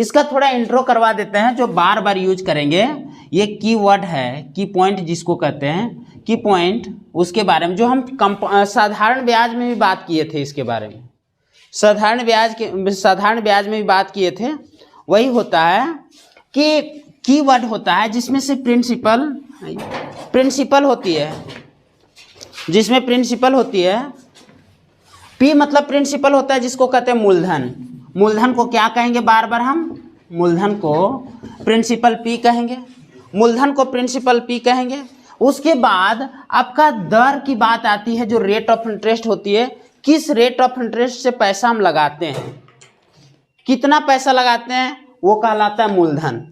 इसका थोड़ा इंट्रो करवा देते हैं जो बार बार यूज करेंगे। ये कीवर्ड है, की पॉइंट जिसको कहते हैं, की पॉइंट, उसके बारे में जो हम साधारण ब्याज में भी बात किए थे, इसके बारे में साधारण ब्याज में भी बात किए थे। वही होता है कि कीवर्ड होता है जिसमें से प्रिंसिपल होती है, जिसमें प्रिंसिपल होती है। पी मतलब प्रिंसिपल होता है जिसको कहते हैं मूलधन। मूलधन को क्या कहेंगे, बार बार हम मूलधन को प्रिंसिपल पी कहेंगे, मूलधन को प्रिंसिपल पी कहेंगे। उसके बाद आपका दर की बात आती है जो रेट ऑफ इंटरेस्ट होती है। किस रेट ऑफ इंटरेस्ट से पैसा हम लगाते हैं, कितना पैसा लगाते हैं, वो कहलाता है मूलधन।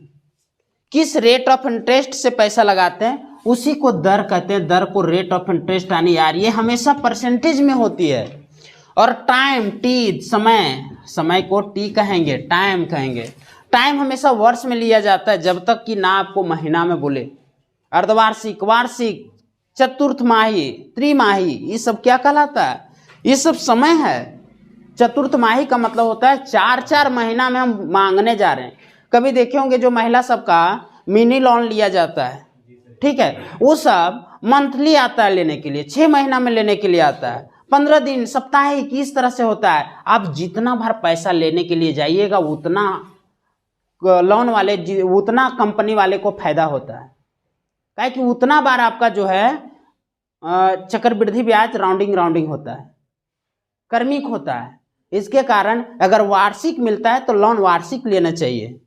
किस रेट ऑफ इंटरेस्ट से पैसा लगाते हैं उसी को दर कहते हैं। दर को रेट ऑफ इंटरेस्ट यानी यार ये हमेशा परसेंटेज में होती है। और टाइम, टी, समय को टी कहेंगे, टाइम कहेंगे। टाइम हमेशा वर्ष में लिया जाता है जब तक कि ना आपको महीना में बोले। अर्धवार्षिक, वार्षिक, चतुर्थमाही, त्रिमाही, ये सब क्या कहलाता है, ये सब समय है। चतुर्थमाही का मतलब होता है 4-4 महीना में हम मांगने जा रहे हैं। कभी देखे होंगे जो महिला सबका मिनी लोन लिया जाता है, ठीक है, वो सब मंथली आता है लेने के लिए, 6 महीना में लेने के लिए आता है, 15 दिन, साप्ताहिक, इस तरह से होता है। आप जितना बार पैसा लेने के लिए जाइएगा उतना लोन वाले, उतना कंपनी वाले को फायदा होता है। काहे कि उतना बार आपका जो है चक्रवृद्धि ब्याज राउंडिंग होता है, क्रमिक होता है। इसके कारण अगर वार्षिक मिलता है तो लोन वार्षिक लेना चाहिए,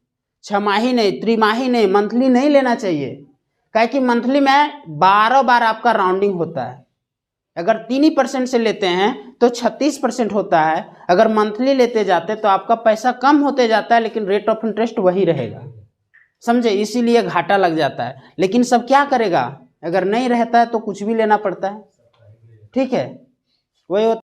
6 माही नहीं, त्रिमाही नहीं, मंथली नहीं लेना चाहिए। काहे कि मंथली में 12 बार आपका राउंडिंग होता है। अगर 3% से लेते हैं तो 36% होता है। अगर मंथली लेते जाते तो आपका पैसा कम होते जाता है लेकिन रेट ऑफ इंटरेस्ट वही रहेगा, समझे, इसीलिए घाटा लग जाता है। लेकिन सब क्या करेगा, अगर नहीं रहता है तो कुछ भी लेना पड़ता है, ठीक है, वही होता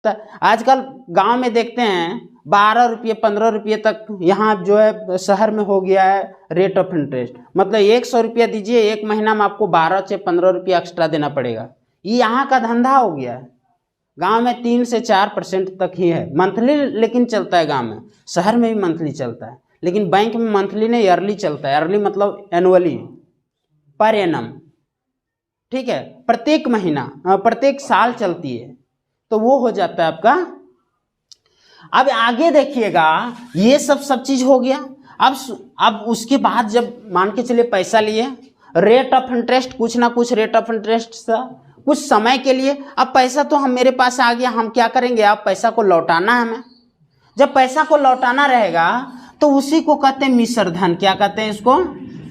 है। आजकल गांव में देखते हैं 12 रुपये 15 रुपये तक यहाँ जो है शहर में हो गया है रेट ऑफ इंटरेस्ट। मतलब 100 रुपया दीजिए, 1 महीना में आपको 12 से 15 रुपया एक्स्ट्रा देना पड़ेगा। ये यहाँ का धंधा हो गया है। गांव में 3 से 4% तक ही है मंथली, लेकिन चलता है गांव में। शहर में भी मंथली चलता है, लेकिन बैंक में मंथली नहीं, ईयरली चलता है। ईयरली मतलब एनुअली, पर एनम, ठीक है, प्रत्येक महीना, प्रत्येक साल चलती है, तो वो हो जाता है आपका। अब आगे देखिएगा, ये सब चीज हो गया। अब उसके बाद जब मान के चलिए पैसा लिए, रेट ऑफ इंटरेस्ट, कुछ ना कुछ रेट ऑफ इंटरेस्ट सा कुछ समय के लिए। अब पैसा तो हम मेरे पास आ गया, हम क्या करेंगे, अब पैसा को लौटाना है हमें। जब पैसा को लौटाना रहेगा तो उसी को कहते हैं मिश्र धन। क्या कहते हैं इसको,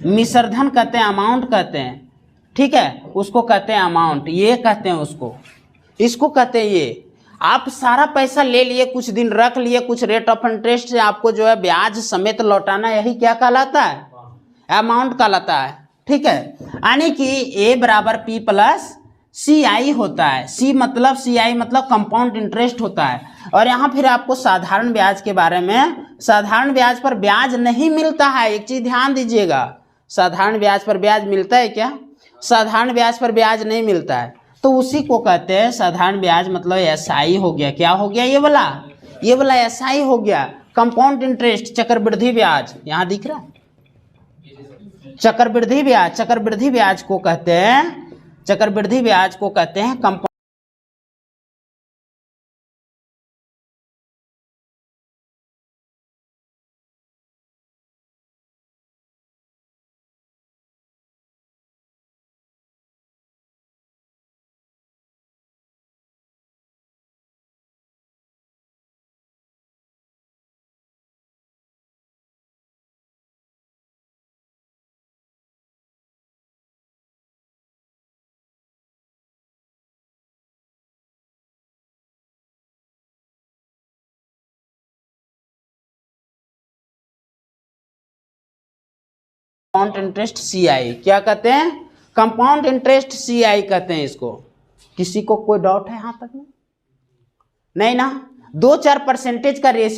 मिश्र धन कहते हैं, अमाउंट कहते हैं, ठीक है, उसको कहते हैं अमाउंट, ये कहते हैं उसको, इसको कहते हैं ये। आप सारा पैसा ले लिए, कुछ दिन रख लिए, कुछ रेट ऑफ इंटरेस्ट से आपको जो है ब्याज समेत लौटाना, यही क्या कहलाता है, अमाउंट कहलाता है, ठीक है। यानी कि A बराबर P प्लस CI होता है। CI मतलब कंपाउंड इंटरेस्ट होता है। और यहाँ फिर आपको साधारण ब्याज के बारे में, साधारण ब्याज पर ब्याज नहीं मिलता है, एक चीज ध्यान दीजिएगा, साधारण ब्याज पर ब्याज मिलता है क्या, साधारण ब्याज पर ब्याज नहीं मिलता है। तो उसी को कहते हैं साधारण ब्याज, मतलब SI हो गया। क्या हो गया, ये वाला SI हो गया, कंपाउंड इंटरेस्ट, चक्रवृद्धि ब्याज, यहाँ दिख रहा है चक्रवृद्धि ब्याज को कहते हैं, चक्रवृद्धि ब्याज को कहते हैं कंपाउंड इंटरेस्ट CI क्या कहते हैं, कंपाउंड इंटरेस्ट CI कहते हैं इसको। किसी को कोई डाउट है यहाँ तक में, नहीं ना, 2-4% का रेशियो